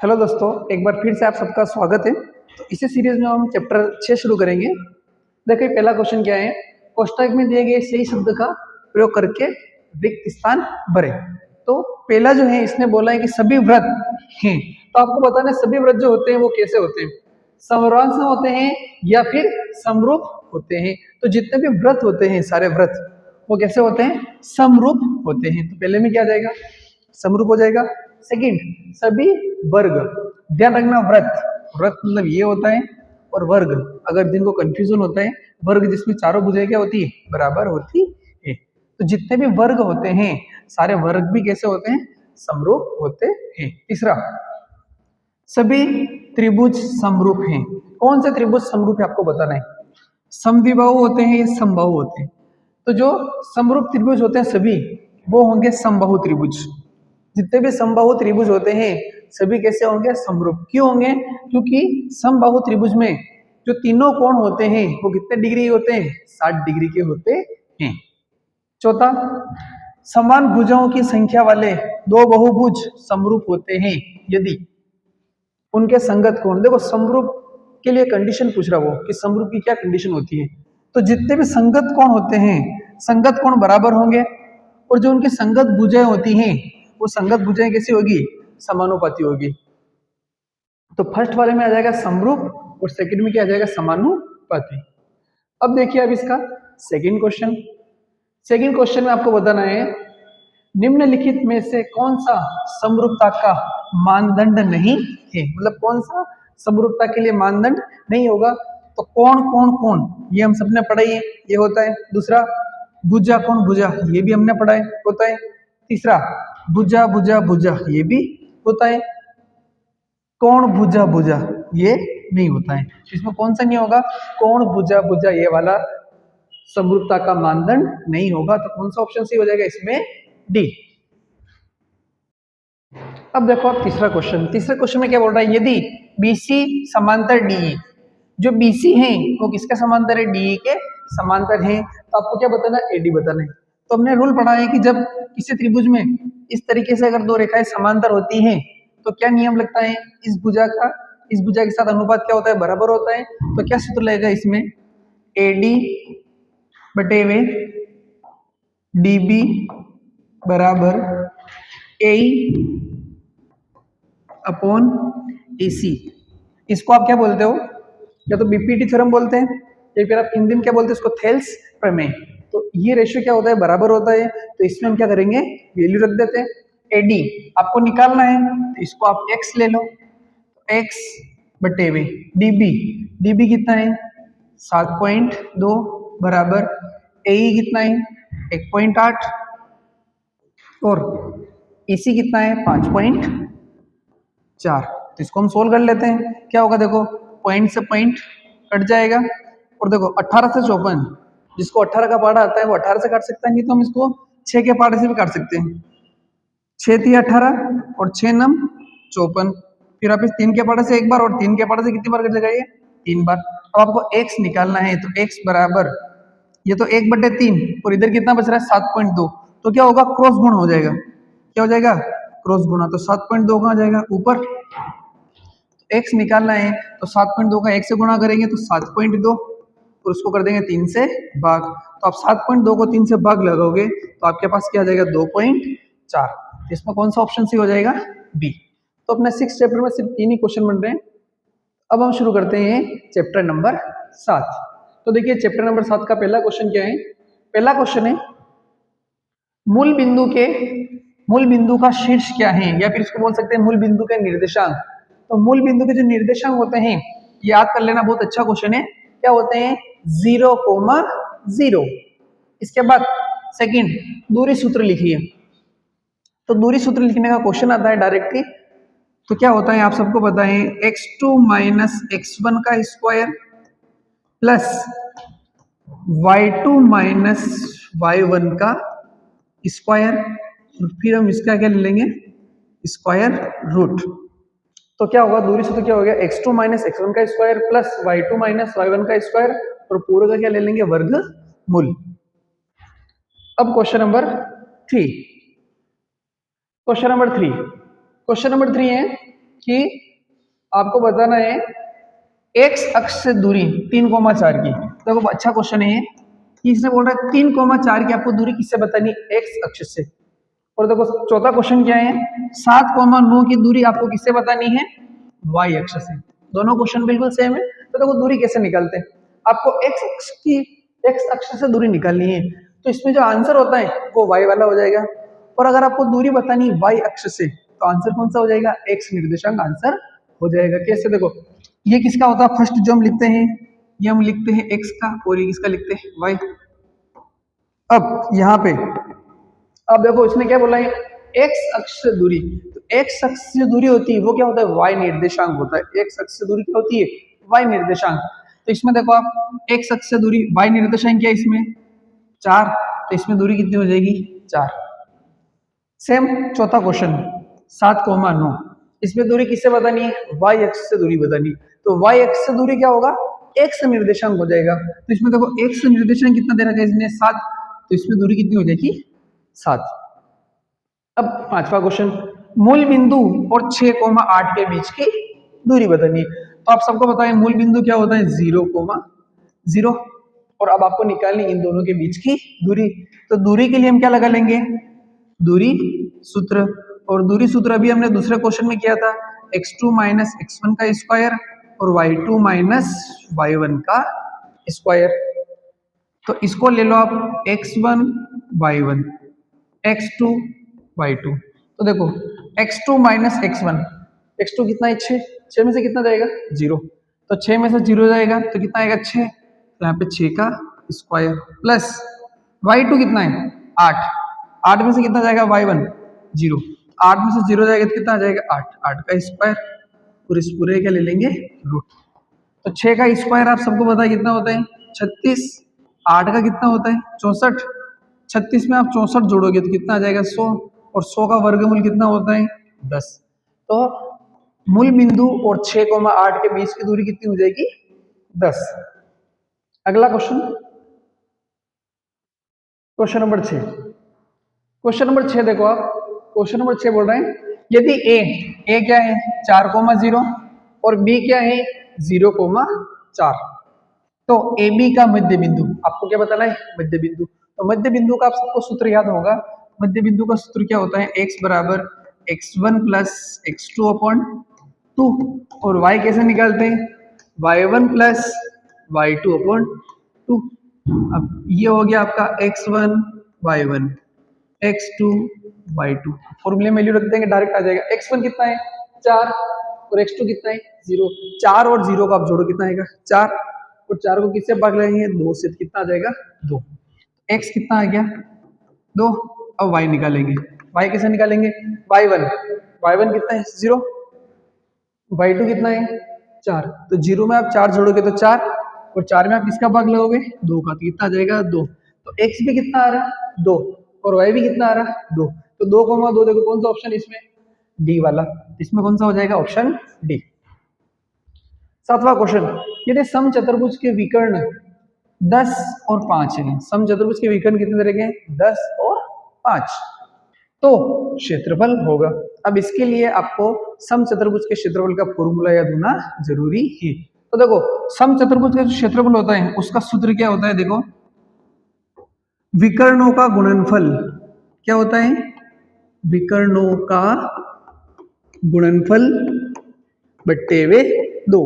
Hello दोस्तों, एक बार फिर से आप सबका स्वागत है। तो इसी सीरीज में हम चैप्टर 6 शुरू करेंगे। देखिए पहला क्वेश्चन क्या है, कोष्टक में दिए गए सही शब्द का प्रयोग करके रिक्त स्थान भरे। तो पहला जो है इसने बोला है कि सभी व्रत हैं। तो आपको बताना है सभी व्रत जो होते हैं वो कैसे होते हैं, समरूपांश में होते हैं या फिर समरूप होते हैं। तो जितने भी व्रत होते हैं सारे व्रत वो कैसे होते हैं, समरूप होते हैं। तो पहले में क्या आ जाएगा, समरूप हो जाएगा। सेकंड, सभी वर्ग, ध्यान रखना व्रत व्रत मतलब ये होता है, और वर्ग अगर जिनको कंफ्यूजन होता है, वर्ग जिसमें चारों भुजाएं क्या होती है, बराबर होती है। तो जितने भी वर्ग होते हैं सारे वर्ग भी कैसे होते हैं, समरूप होते हैं। तीसरा, सभी त्रिभुज समरूप हैं। कौन से त्रिभुज समरूप है आपको बताना है, समद्विबाहु होते हैं या समबाहु होते हैं। तो जो समरूप त्रिभुज होते हैं सभी वो होंगे समबाहु त्रिभुज। जितने भी समबाहु त्रिभुज होते हैं सभी कैसे होंगे, समरूप। क्यों होंगे, क्योंकि समबाहु त्रिभुज में जो तीनों कोण होते हैं वो कितने डिग्री होते हैं, 60 डिग्री के होते हैं। चौथा, समान भुजाओं की संख्या वाले दो बहुभुज समरूप होते हैं यदि उनके संगत कोण, देखो समरूप के लिए कंडीशन पूछ रहा वो कि समरूप की क्या कंडीशन होती है। तो जितने भी संगत कोण होते हैं संगत कोण बराबर होंगे, और जो उनकी संगत भुजाएं होती हैं वो संगत भुजाएं कैसी होगी, समानुपाती होगी। तो फर्स्ट वाले में आ जाएगा समरूप और सेकंड में क्या आ जाएगा, समानुपाती। अब देखिए अब इसका सेकंड क्वेश्चन। सेकंड क्वेश्चन में आपको बताना है निम्नलिखित में से कौन सा समरूपता का मानदंड नहीं है, मतलब कौन सा समरूपता के लिए मानदंड नहीं होगा। तो कौन कौन कौन ये हम सबने पढ़ा ही है, ये होता है। दूसरा, भुजा कौन भुजा, ये भी हमने पढ़ा है, होता है। तीसरा, भुजा भुजा भुजा, ये भी होता है। कौन भुजा भुजा ये नहीं होता है। इसमें कौन सा नहीं होगा, कौन भुजा भुजा ये वाला समरूपता का मानदंड नहीं होगा। तो कौन सा ऑप्शन सी हो जाएगा इसमें, डी। अब देखो आप तीसरा क्वेश्चन, तीसरे क्वेश्चन में क्या बोल रहा है, यदि BC समांतर DE, जो BC है वो किसके समांतर है, DE के समांतर है। तो आपको क्या बताना है, AD बताना है। तो हमने रूल पढ़ा है कि जब किसी त्रिभुज में इस तरीके से अगर दो रेखाएं समांतर होती हैं तो क्या नियम लगता है, इस भुजा का इस भुजा के साथ अनुपात क्या होता है, बराबर होता है। तो क्या सूत्र लगेगा इसमें, AD बटे में DB बराबर AE अपॉन AC। इसको आप क्या बोलते हो, या तो BPT थ्योरम बोलते हैं या फिर आप हिंदी में क्या बोलते हैं इसको, थेल्स प्रमेय। तो ये रेशियो क्या होता है, बराबर होता है। तो इसमें हम क्या करेंगे, वैल्यू रख देते हैं। AD आपको निकालना है तो इसको आप x ले लो, x बटे में DB कितना है 7.2 बराबर AE कितना है 1.8 और EC कितना है 5.4। तो इसको हम सोल्व कर लेते हैं। क्या होगा, देखो पॉइंट से पॉइंट कट जाएगा, और देखो 18 से 54, जिसको 18 का पारा आता है वो 18 से काट सकता है, नहीं तो हम इसको 6 के पारे से भी काट सकते हैं। 6 3 18 और 6 9 54, फिर आप इस 3 के पारे से एक बार और 3 के पारे से कितनी बार कट जाएगा, ये 3 बार। अब आपको x निकालना है तो x बराबर, ये तो 1/3 और इधर कितना बच रहा है 7.2। तो क्या होगा, क्रॉस गुण हो जाएगा। क्या हो जाएगा, क्रॉस गुणा। तो 7.2 कहाँ जाएगा, ऊपर। x निकालना है तो 7.2 का 1 से गुणा करेंगे तो 7.2 और उसको कर देंगे 3 से भाग। तो आप 7.2 को 3 से भाग लगाओगे तो आपके पास क्या आ जाएगा, 2.4। इसमें कौन सा ऑप्शन सी हो जाएगा, बी। तो अपने 6 चैप्टर में सिर्फ 3 ही क्वेश्चन बन रहे हैं। अब हम शुरू करते हैं चैप्टर नंबर 7। तो देखिए चैप्टर नंबर 7 का पहला क्वेश्चन क्या है, पहला क्वेश्चन है मूल बिंदु का शीर्ष क्या है, या फिर इसको बोल सकते हैं मूल बिंदु के निर्देशांक। तो मूल बिंदु के जो निर्देशांक होते हैं याद कर लेना, बहुत अच्छा क्वेश्चन है। क्या होते हैं, 0,0। इसके बाद सेकंड, दूरी सूत्र लिखिए। तो दूरी सूत्र लिखने का क्वेश्चन आता है डायरेक्टली। तो क्या होता है आप सबको पता है, x2 माइनस x1 का square plus y2 minus y1 का स्क्वायर, और फिर हम इसका क्या ले लेंगे, स्क्वायर रूट। तो क्या होगा, दूरी सूत्र क्या हो गया, x2 माइनस x1 का square plus y2 minus y1 का स्क्वायर, और पूरे का क्या ले लेंगे, वर्गमूल। अब क्वेश्चन नंबर 3। क्वेश्चन नंबर 3 है कि आपको बताना है एक्स अक्ष से दूरी 3,4 की। देखो अच्छा क्वेश्चन है ये कि इसने बोल रहा है 3,4 की आपको दूरी किससे बतानी है, एक्स अक्ष से। और देखो चौथा क्वेश्चन क्या है, 7,9 की दूरी आपको किससे बतानी है, वाई अक्ष से। दोनों क्वेश्चन बिल्कुल सेम है। तो देखो दूरी कैसे निकालते हैं, आपको एक्स अक्ष से दूरी निकालनी है, तो इसमें जो आंसर होता है वो वाई वाला हो जाएगा। और अगर आपको दूरी बतानी है वाई अक्ष से, तो आंसर कौन सा हो जाएगा, एक्स निर्देशांक आंसर हो जाएगा। कैसे, देखो ये किसका होता है, फर्स्ट जो हम लिखते हैं ये हम लिखते हैं एक्स का, और ये किसका लिखते हैं, वाई। अब यहाँ पे अब देखो इसने क्या बोला है, एक्स अक्ष से दूरी, तो एक्स अक्ष से दूरी होती है वो क्या होता है, वाई निर्देशांक होता है। एक्स अक्ष से दूरी क्या होती है, वाई निर्देशांक। तो इसमें देखो आप एक्स अक्ष से दूरी, वाई निर्देशांक क्या है इसमें 4, तो इसमें दूरी कितनी हो जाएगी 4। सेम चौथा क्वेश्चन 7,9, इसमें दूरी किससे बतानी है, वाई अक्ष से दूरी बतानी है। तो वाई अक्ष से दूरी क्या होगा, एक्स निर्देशांक हो जाएगा। तो इसमें देखो एक्स निर्देशांक कितना दे रखा है इसने 7, तो इसमें दूरी कितनी हो जाएगी 7। अब पांचवा क्वेश्चन, मूल बिंदु और 6,8 के बीच की दूरी बतानी है। तो आप सबको पता है मूल बिंदु क्या होता है 0,0, और अब आपको निकालनी इन दोनों के बीच की दूरी। तो दूरी के लिए हम क्या लगा लेंगे, दूरी सूत्र। और दूरी सूत्र अभी हमने दूसरे क्वेश्चन में किया था, x2 माइनस x1 का स्क्वायर और y2 माइनस y1 का स्क्वायर। तो इसको ले लो आप x1 y1 x2 y2। तो देखो x2 माइनस x1, x2 कितना है 6, 6 में से कितना जाएगा 0, तो 6 में से 0 जाएगा तो कितना आएगा 6, तो यहाँ पे 6 का स्क्वायर प्लस y2 कितना है 8, 8 में से कितना जाएगा y1 0, 8 में से 0 जाएगा तो कितना आ जाएगा 8, 8 का स्क्वायर, और इस पूरे क्या ले लेंगे रूट। तो 6 का स्क्वायर आप सबको पता है कितना होता है 36, 8 का कितना होता है 64, 36 में आप 64 जोड़ोगे तो कितना आ जाएगा 100, और 100 का वर्गमूल कितना होता है 10। तो मूल बिंदु और 6,8 के बीच की दूरी कितनी हो जाएगी 10। अगला question, question number 6। Question number 6 देखो आप, क्वेश्चन नंबर 6 बोल रहे हैं यदि ए क्या है 4,0 और बी क्या है 0,4, तो ए बी का मध्य बिंदु आपको क्या बताना है, मध्य बिंदु। तो मध्य बिंदु का आप सबको सूत्र याद होगा, मध्य बिंदु का सूत्र क्या होता है, x बराबर x1 प्लस x2 अपॉन 2, और y कैसे निकालते हैं, y1 प्लस y2 अपॉन 2। अब ये हो गया आपका x1 y1 x2 y2, फॉर्मूले में वैल्यू रख देंगे डायरेक्ट आ जाएगा। x1 कितना है 4 और x2 कितना है 0, 4 और 0 का आप जोड़ो कितना आएगा 4, और 4 को किससे भाग लेंगे 2 से, कितना आ जाएगा 2, x कितना आ गया 2। अब y निकालेंगे, y कैसे निकालेंगे, y1 कितना है 0, y2 कितना है 4, तो 0 में आप 4 जोड़ोगे तो 4, और 4 में आप किसका भाग लगोगे 2 का, तो कितना आ जाएगा 2। तो x भी कितना आ रहा है 2, और y भी कितना आ रहा है 2, तो 2,2 देखो कौन सा ऑप्शन इसमें, डी वाला। इसमें कौन सा हो जाएगा ऑप्शन डी। सातवां क्वेश्चन, यदि समचतुर्भुज के विकर्ण 10 और 5 है, समचतुर्भुज के विकर्ण कितने तरह के हैं 10 और 5, तो क्षेत्रफल होगा। अब इसके लिए आपको समचतुर्भुज के क्षेत्रफल का फॉर्मूला याद होना जरूरी है। तो देखो समचतुर्भुज का जो क्षेत्रफल होता है उसका सूत्र क्या होता है, देखो विकर्णों का गुणनफल क्या होता है, विकर्णों का गुणनफल बट्टे वे 2।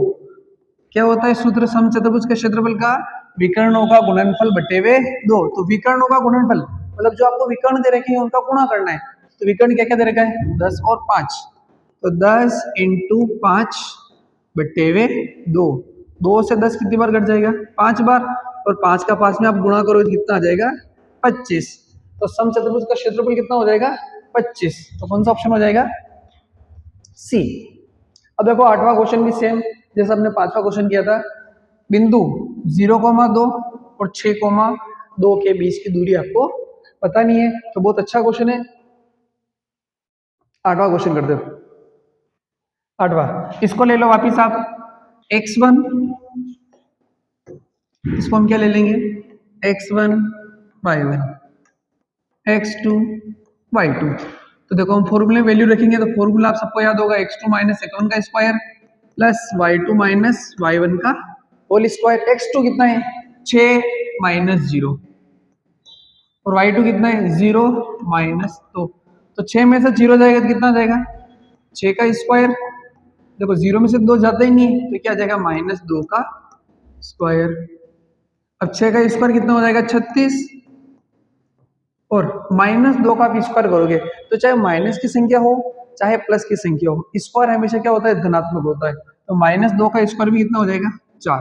क्या होता है सूत्र समचतुर्भुज के क्षेत्रफल का, विकर्णों का गुणनफल बटे वे 2। तो विकर्णों का गुणनफल मतलब जो आपको विकर्ण दे रखे हैं उनका गुणा करना है। तो विकर्ण क्या क्या दे रखा है 10 और 5, तो 10 इंटू 5 बटे वे 2, 2 से 10 कितनी बार कट जाएगा 5 बार, और 5 का 5 में आप गुणा करो तो कितना आ जाएगा 25। तो समचतुर्भुज का क्षेत्रफल कितना हो जाएगा 25, तो कौन सा ऑप्शन हो जाएगा सी। अब देखो आठवां क्वेश्चन भी सेम जैसा हमने पांचवा क्वेश्चन किया था, बिंदु 0,2 और 6,2 के बीच की दूरी आपको पता नहीं है, तो बहुत अच्छा क्वेश्चन है। आठवां क्वेश्चन कर दो, आठवां इसको ले लो वापिस आप x1, इसको हम क्या ले लेंगे x1 y1 x2 y2, तो देखो हम फॉर्मूले में वैल्यू रखेंगे तो फॉर्मूला आप सबको याद होगा x2 माइनस x1 का square plus y2 minus y1 का होल स्क्वायर। x2 कितना है 6 माइनस 0 और y2 कितना है 0 माइनस 2। तो 6 में से 0 जाएगा तो कितना जाएगा 6 का स्क्वायर। देखो 0 में से 2 जाता ही नहीं तो क्या जाएगा माइनस 2 का स्क्वायर। अब 6 का स्क्वायर कितना हो जाएगा 36 और माइनस 2 का आप स्क्वायर करोगे तो चाहे माइनस की संख्या हो चाहे प्लस की संख्या हो स्क्वायर हमेशा क्या होता है धनात्मक होता है। तो माइनस 2 का स्क्वायर भी कितना हो जाएगा 4।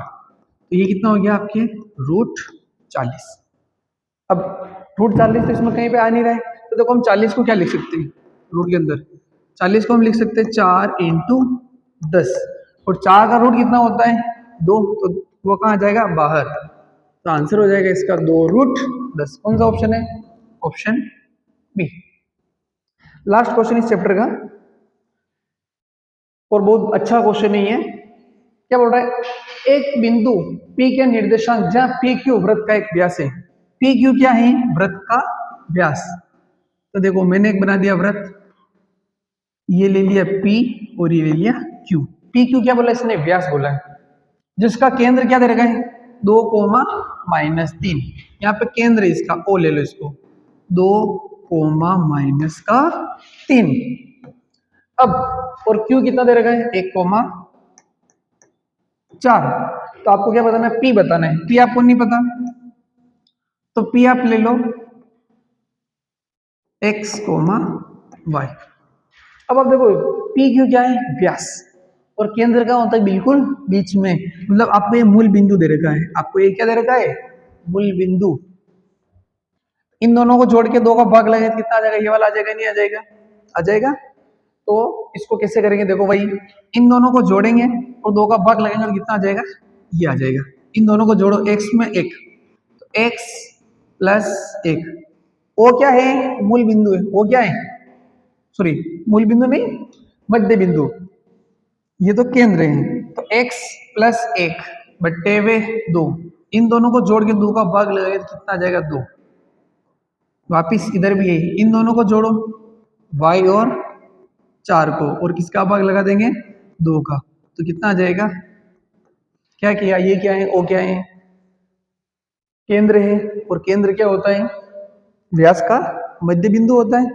तो ये कितना हो गया आपके रूट 40। अब रूट 40 तो इसमें कहीं पे आ नहीं रहा है तो देखो हम 40 को क्या लिख सकते हैं रूट के अंदर 40 को हम लिख सकते हैं 4 इंटू 10 और 4 का रूट कितना होता है 2 तो वो कहाँ जाएगा बाहर। तो आंसर हो जाएगा इसका 2 रूट 10। कौन सा ऑप्शन है ऑप्शन बी। लास्ट क्वेश्चन इस चैप्टर का और बहुत अच्छा क्वेश्चन नहीं है। क्या बोल रहा है एक बिंदु P के निर्देशांक जहां PQ वृत्त का एक व्यास है। PQ क्या है वृत्त का व्यास। तो देखो मैंने एक बना दिया वृत्त ये ले लिया P और ये ले लिया Q। PQ क्या बोला इसने व्यास बोला है जिसका केंद्र क्या दे रखा है 2 कोमा माइनस 3। यहाँ पे केंद्र है इसका O ले लो इसको 2 कोमा माइनस का 3। अब और Q कितना दे रखा है 1 कोमा 4। तो आपको क्या बताना है P बताना है। P आपको नहीं पता तो P आप ले लो x कोमा y। अब आप देखो PQ क्या है व्यास और केंद्र का होता है बिल्कुल बीच में। मतलब आपको ये मूल बिंदु दे रखा है आपको ये क्या दे रखा है मूल बिंदु। इन दोनों को जोड़ के 2 का भाग लगेगा तो कितना आ जाएगा ये वाला आ जाएगा नहीं आ जाएगा आ जाएगा। तो इसको कैसे करेंगे देखो भाई इन दोनों को जोड़ेंगे और 2 का भाग लगेंगे तो कितना आ जाएगा ये आ जाएगा। इन दोनों को जोड़ो x में 1 तो x प्लस 1 वो क्या है मूल बिंदु है वो क्या है सॉरी मूल बिंदु नहीं मध्य बिंदु ये तो केंद्र है। तो x प्लस 1 बट्टे वे 2 इन दोनों को जोड़ के 2 का भाग लगाएगा तो कितना आ जाएगा 2। वापिस इधर भी है इन दोनों को जोड़ो y और 4 को और किसका भाग लगा देंगे 2 का तो कितना आ जाएगा। क्या किया ये क्या है ओ क्या है केंद्र है और केंद्र क्या होता है व्यास का मध्य बिंदु होता है।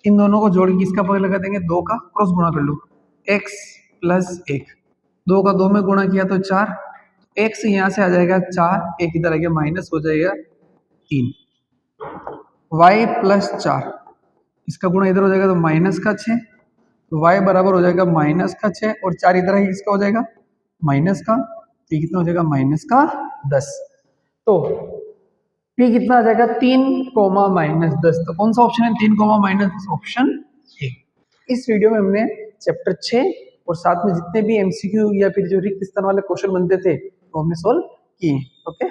इन दोनों को जोड़ के किसका भाग लगा देंगे 2 का क्रॉस गुणा कर लो x प्लस 1 2 का 2 में गुणा किया तो 4 x यहाँ से आ जाएगा 4 एक इधर आ गया माइनस हो जाएगा 3 y प्लस 4 इसका गुणा इधर हो जाएगा तो माइनस का 6 तो y बराबर हो जाएगा माइनस का 6 और 4 इधर है इसका हो जाएगा माइनस का तो कितना हो जाएगा माइनस का 10। तो p कितना आ जाएगा 3 कोमा माइनस 10। तो कौन सा ऑप्शन है 3 कोमा माइनस 10 ऑप्शन ए। इस वीडियो में हमने चैप्टर 6 और साथ में जितने भी एमसीक्यू या फिर जो रिक्त स्थान वाले क्वेश्चन बनते थे वो हमने सोल्व किए। ओके।